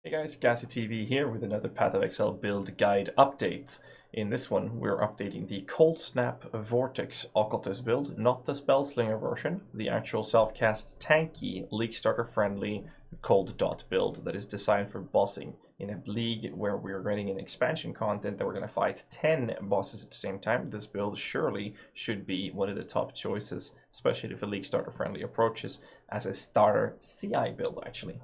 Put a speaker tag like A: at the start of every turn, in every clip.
A: Hey guys, GHAZZY TV here with another Path of Exile build guide update. In this one, we're updating the Cold Snap Vortex Occultist build, not the Spellslinger version, the actual self-cast tanky, league starter friendly Cold DoT build that is designed for bossing in a league where we're running an expansion content that we're going to fight 10 bosses at the same time. This build surely should be one of the top choices, especially for league starter friendly approaches as a starter CI build actually.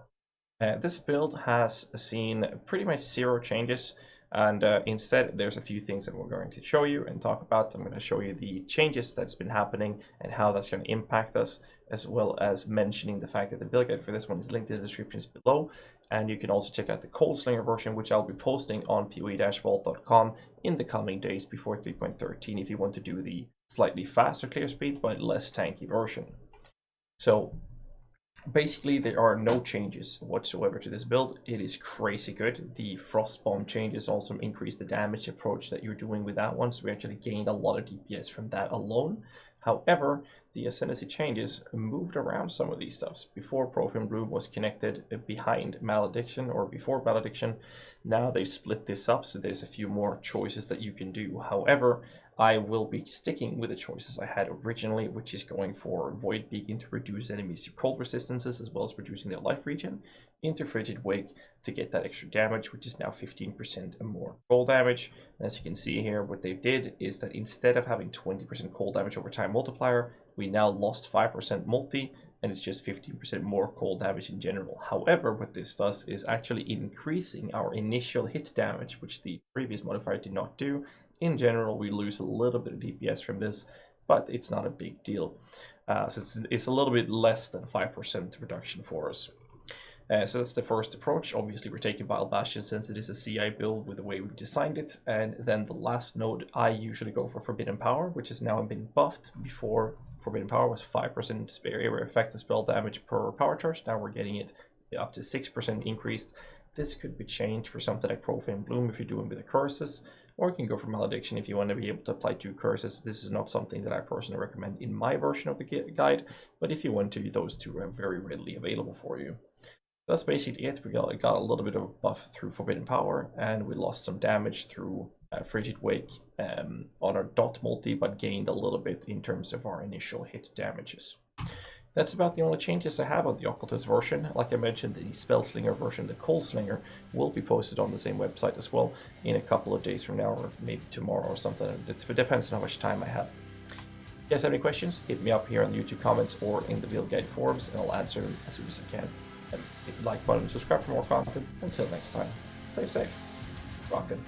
A: This build has seen pretty much zero changes, and instead there's a few things that we're going to show you and talk about. I'm going to show you the changes that's been happening and how that's going to impact us, as well as mentioning the fact that the build guide for this one is linked in the descriptions below, and you can also check out the Cold Slinger version, which I'll be posting on poe-vault.com in the coming days before 3.13 if you want to do the slightly faster clear speed but less tanky version. So basically, there are no changes whatsoever to this build. It is crazy good. The Frostbomb changes also increase the damage approach that you're doing with that one, so we actually gained a lot of DPS from that alone. However, the Ascendancy changes moved around some of these stuffs. Before, Profane Bloom was connected behind Malediction or before Malediction. Now they split this up, so there's a few more choices that you can do. However, I will be sticking with the choices I had originally, which is going for Void Beacon to reduce enemies to cold resistances, as well as reducing their life regen, into Frigid Wake to get that extra damage, which is now 15% more cold damage. And as you can see here, what they did is that instead of having 20% cold damage over time multiplier, we now lost 5% multi, and it's just 15% more cold damage in general. However, what this does is actually increasing our initial hit damage, which the previous modifier did not do. In general, we lose a little bit of DPS from this, but it's not a big deal. So it's a little bit less than 5% reduction for us. So that's the first approach. Obviously, we're taking Vile Bastion since it is a CI build with the way we've designed it. And then the last node, I usually go for Forbidden Power, which has now been buffed. Before, Forbidden Power was 5% area effective spell damage per power charge. Now we're getting it up to 6% increased. This could be changed for something like Profane Bloom if you're doing with the curses, or you can go for Malediction if you want to be able to apply 2 curses. This is not something that I personally recommend in my version of the guide, but if you want to, those two are very readily available for you. That's basically it. We got a little bit of a buff through Forbidden Power, and we lost some damage through Frigid Wake on our DoT multi, but gained a little bit in terms of our initial hit damages. That's about the only changes I have on the Occultist version. Like I mentioned, the Spellslinger version, the Cold Slinger, will be posted on the same website as well in a couple of days from now, or maybe tomorrow or something. It depends on how much time I have. If you guys have any questions, hit me up here in the YouTube comments or in the build guide forums, and I'll answer them as soon as I can. And hit the like button and subscribe for more content. Until next time, stay safe. Rockin'.